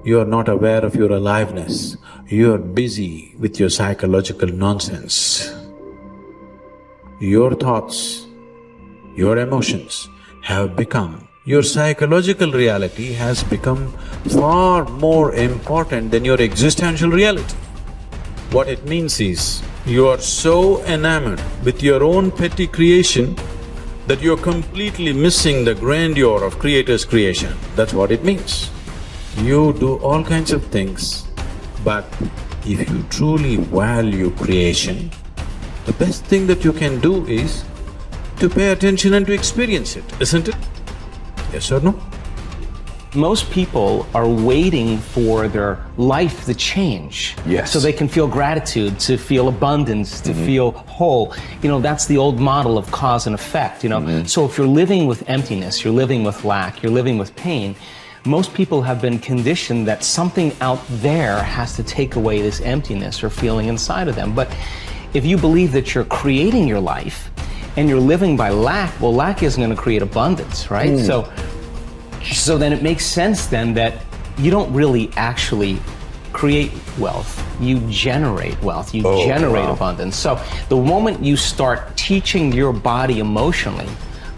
You are not aware of your aliveness. You are busy with your psychological nonsense. Your thoughts, your emotions have become, your psychological reality has become far more important than your existential reality. What it means is, you are so enamored with your own petty creation that you're completely missing the grandeur of Creator's creation. That's what it means. You do all kinds of things, but if you truly value creation, the best thing that you can do is to pay attention and to experience it, isn't it? Yes or no? Most people are waiting for their life to change. Yes. So they can feel gratitude, to feel abundance, to feel whole. You know, that's the old model of cause and effect, you know. So if you're living with emptiness, you're living with lack, you're living with pain, most people have been conditioned that something out there has to take away this emptiness or feeling inside of them. But if you believe that you're creating your life and you're living by lack, well, lack isn't going to create abundance, right? So then it makes sense then that you don't really actually create wealth, you generate wealth, you generate abundance. So the moment you start teaching your body emotionally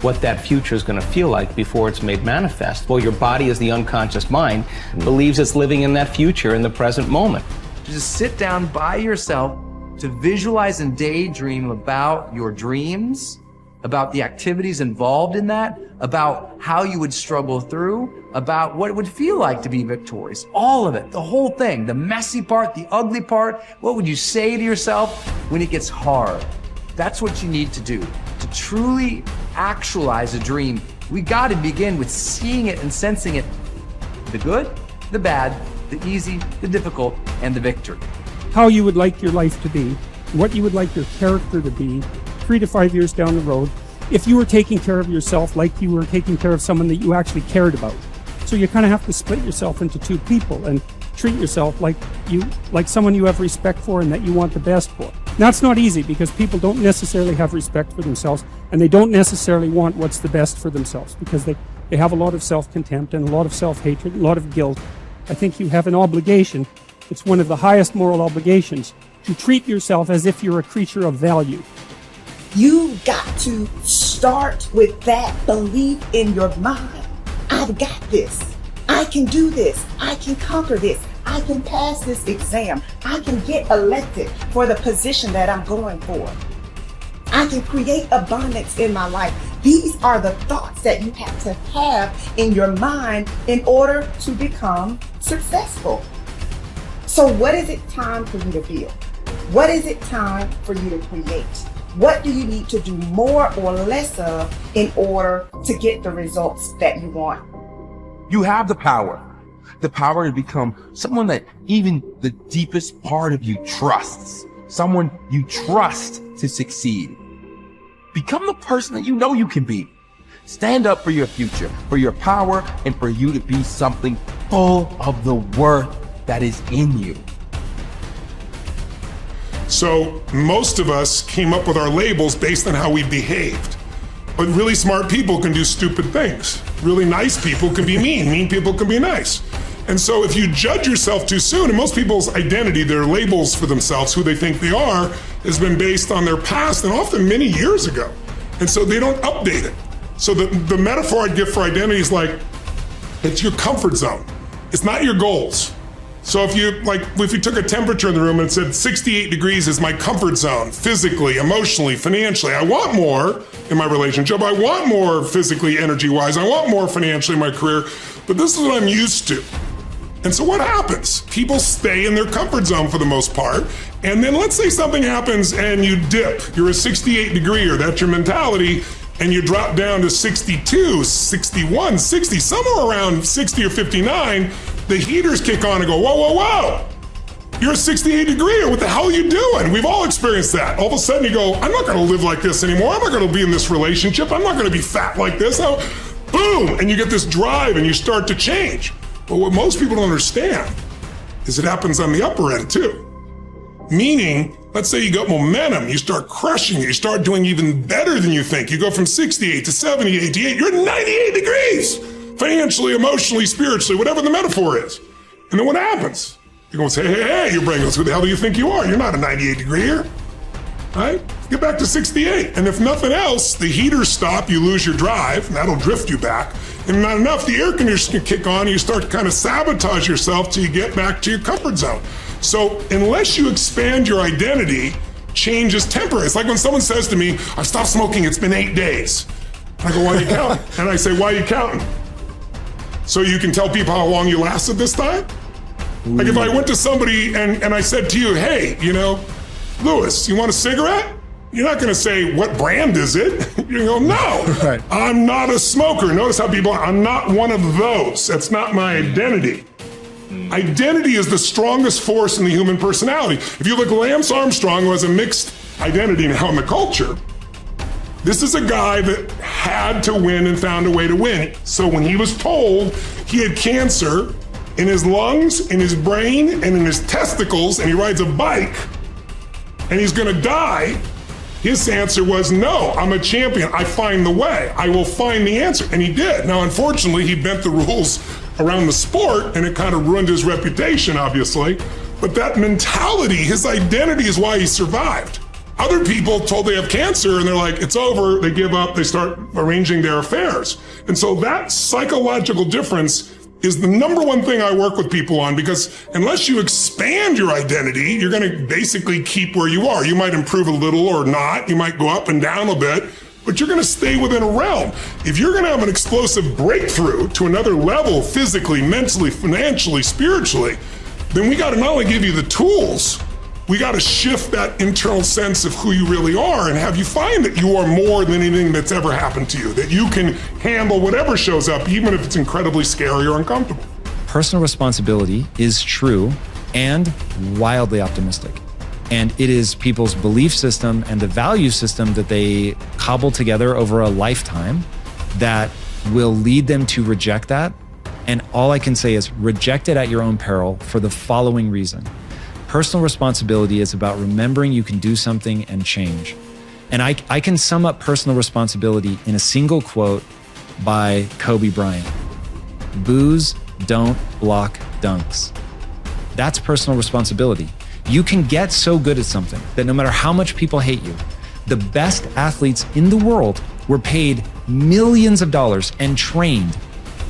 what that future is going to feel like before it's made manifest, well, your body, as the unconscious mind, believes it's living in that future in the present moment. Just sit down by yourself to visualize and daydream about your dreams, about the activities involved in that, about how you would struggle through, about what it would feel like to be victorious. All of it, the whole thing, the messy part, the ugly part. What would you say to yourself when it gets hard? That's what you need to do. To truly actualize a dream, we got to begin with seeing it and sensing it. The good, the bad, the easy, the difficult, and the victory. How you would like your life to be, what you would like your character to be 3 to 5 years down the road, if you were taking care of yourself like you were taking care of someone that you actually cared about. So you kind of have to split yourself into two people and treat yourself like someone you have respect for and that you want the best for. That's not easy because people don't necessarily have respect for themselves and they don't necessarily want what's the best for themselves because they have a lot of self-contempt and a lot of self-hatred, a lot of guilt. I think you have an obligation, it's one of the highest moral obligations, to treat yourself as if you're a creature of value. You got to start with that belief in your mind. I've got this. I can do this. I can conquer this. I can pass this exam. I can get elected for the position that I'm going for. I can create abundance in my life. These are the thoughts that you have to have in your mind in order to become successful. So what is it time for you to feel? What is it time for you to create? What do you need to do more or less of in order to get the results that you want? You have the power to become someone that even the deepest part of you trusts, someone you trust to succeed. Become the person that you know you can be. Stand up for your future, for your power, and for you to be something full of the worth that is in you. So most of us came up with our labels based on how we behaved. But really smart people can do stupid things. Really nice people can be mean. Mean people can be nice. And so if you judge yourself too soon, and most people's identity, their labels for themselves, who they think they are, has been based on their past and often many years ago. And so they don't update it. So the metaphor I'd give for identity is like, it's your comfort zone. It's not your goals. So if you took a temperature in the room and said 68 degrees is my comfort zone, physically, emotionally, financially, I want more in my relationship, I want more physically, energy-wise, I want more financially in my career, but this is what I'm used to. And so what happens? People stay in their comfort zone for the most part, and then let's say something happens and you dip. You're a 68 degree, or that's your mentality, and you drop down to 62, 61, 60, somewhere around 60 or 59, the heaters kick on and go, whoa, whoa, whoa. You're a 68 degree, what the hell are you doing? We've all experienced that. All of a sudden you go, I'm not gonna live like this anymore. I'm not gonna be in this relationship. I'm not gonna be fat like this. Boom, and you get this drive and you start to change. But what most people don't understand is it happens on the upper end too. Meaning, let's say you got momentum, you start crushing it, you start doing even better than you think. You go from 68 to 70, 88, you're at 98 degrees. Financially, emotionally, spiritually, whatever the metaphor is. And then what happens? You're going to say, hey, your brain goes, who the hell do you think you are? You're not a 98 degree here. Right? Get back to 68. And if nothing else, the heaters stop, you lose your drive, and that'll drift you back. And not enough, the air conditioner can kick on, and you start to kind of sabotage yourself till you get back to your comfort zone. So unless you expand your identity, change is temporary. It's like when someone says to me, I've stopped smoking, it's been 8 days. I go, why are you counting? And I say, why are you counting? So you can tell people how long you lasted this time? Like if I went to somebody and I said to you, hey, you know, Louis, you want a cigarette? You're not going to say, what brand is it? You go, no, Right. I'm not a smoker. Notice how people, I'm not one of those. That's not my identity. Identity is the strongest force in the human personality. If you look at Lance Armstrong, who has a mixed identity now in the culture, this is a guy that had to win and found a way to win. So when he was told he had cancer in his lungs, in his brain, and in his testicles, and he rides a bike, and he's gonna die, his answer was, no, I'm a champion. I find the way. I will find the answer. And he did. Now, unfortunately, he bent the rules around the sport, and it kind of ruined his reputation, obviously. But that mentality, his identity is why he survived. Other people told they have cancer, and they're like, it's over, they give up, they start arranging their affairs. And so that psychological difference is the number one thing I work with people on, because unless you expand your identity, you're going to basically keep where you are. You might improve a little or not. You might go up and down a bit, but you're going to stay within a realm. If you're going to have an explosive breakthrough to another level, physically, mentally, financially, spiritually, then we got to not only give you the tools, we got to shift that internal sense of who you really are and have you find that you are more than anything that's ever happened to you, that you can handle whatever shows up, even if it's incredibly scary or uncomfortable. Personal responsibility is true and wildly optimistic. And it is people's belief system and the value system that they cobble together over a lifetime that will lead them to reject that. And all I can say is reject it at your own peril for the following reason. Personal responsibility is about remembering you can do something and change. And I can sum up personal responsibility in a single quote by Kobe Bryant. Boos don't block dunks. That's personal responsibility. You can get so good at something that no matter how much people hate you, the best athletes in the world were paid millions of dollars and trained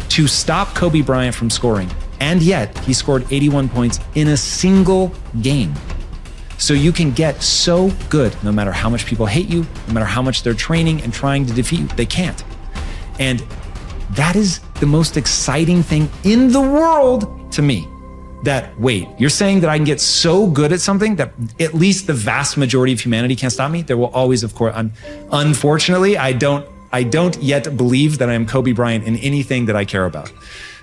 to stop Kobe Bryant from scoring. And yet he scored 81 points in a single game. So you can get so good no matter how much people hate you, no matter how much they're training and trying to defeat you, they can't. And that is the most exciting thing in the world to me. That, wait, you're saying that I can get so good at something that at least the vast majority of humanity can't stop me? There will always, of course, unfortunately, I don't yet believe that I am Kobe Bryant in anything that I care about.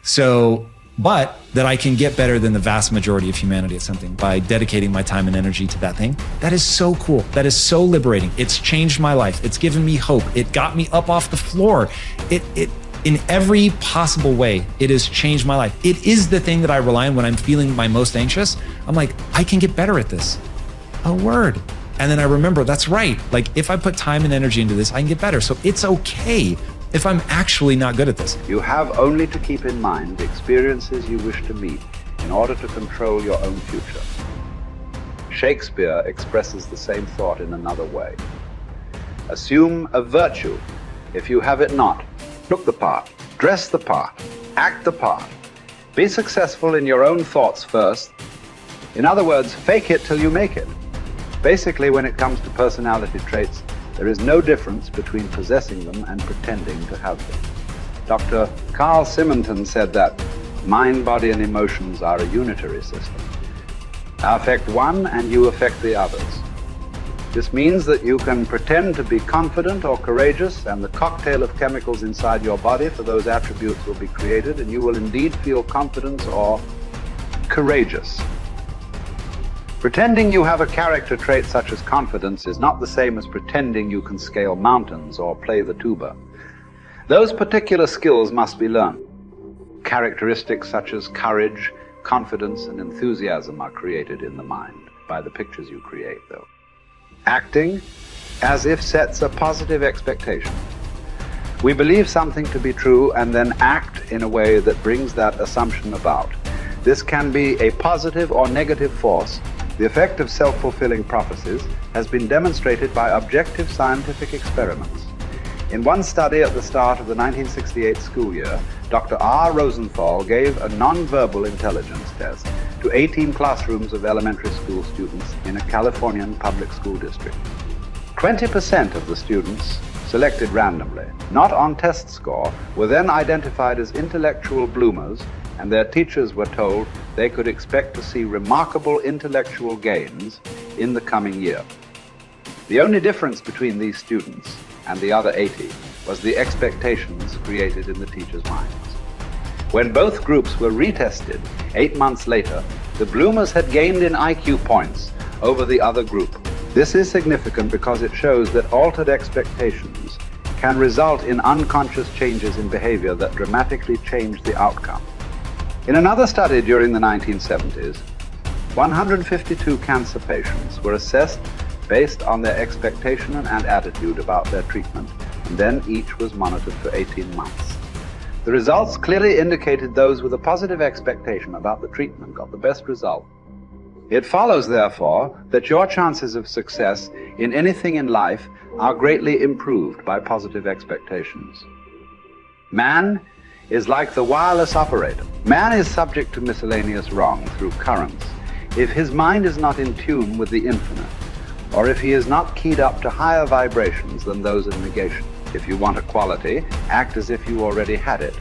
So, but that I can get better than the vast majority of humanity at something by dedicating my time and energy to that thing. That is so cool. That is so liberating. It's changed my life. It's given me hope. It got me up off the floor. It in every possible way, it has changed my life. It is the thing that I rely on when I'm feeling my most anxious. I'm like, I can get better at this. A word. And then I remember, that's right. Like if I put time and energy into this, I can get better. So it's okay if I'm actually not good at this. You have only to keep in mind the experiences you wish to meet in order to control your own future. Shakespeare expresses the same thought in another way. Assume a virtue if you have it not. Look the part, dress the part, act the part. Be successful in your own thoughts first. In other words, fake it till you make it. Basically, when it comes to personality traits, there is no difference between possessing them and pretending to have them. Dr. Carl Simonton said that mind, body, and emotions are a unitary system. I affect one and you affect the others. This means that you can pretend to be confident or courageous, and the cocktail of chemicals inside your body for those attributes will be created, and you will indeed feel confidence or courageous. Pretending you have a character trait such as confidence is not the same as pretending you can scale mountains or play the tuba. Those particular skills must be learned. Characteristics such as courage, confidence, and enthusiasm are created in the mind by the pictures you create, though. Acting as if sets a positive expectation. We believe something to be true and then act in a way that brings that assumption about. This can be a positive or negative force. The effect of self-fulfilling prophecies has been demonstrated by objective scientific experiments. In one study at the start of the 1968 school year, Dr. R. Rosenthal gave a non-verbal intelligence test to 18 classrooms of elementary school students in a Californian public school district. 20% of the students selected randomly, not on test score, were then identified as intellectual bloomers, and their teachers were told they could expect to see remarkable intellectual gains in the coming year. The only difference between these students and the other 80 was the expectations created in the teachers' minds. When both groups were retested 8 months later, the bloomers had gained in IQ points over the other group. This is significant because it shows that altered expectations can result in unconscious changes in behavior that dramatically change the outcome. In another study during the 1970s, 152 cancer patients were assessed based on their expectation and attitude about their treatment, and then each was monitored for 18 months. The results clearly indicated those with a positive expectation about the treatment got the best result. It follows, therefore, that your chances of success in anything in life are greatly improved by positive expectations. Man is like the wireless operator. Man is subject to miscellaneous wrong through currents if his mind is not in tune with the infinite, or if he is not keyed up to higher vibrations than those of negation. If you want a quality, act as if you already had it.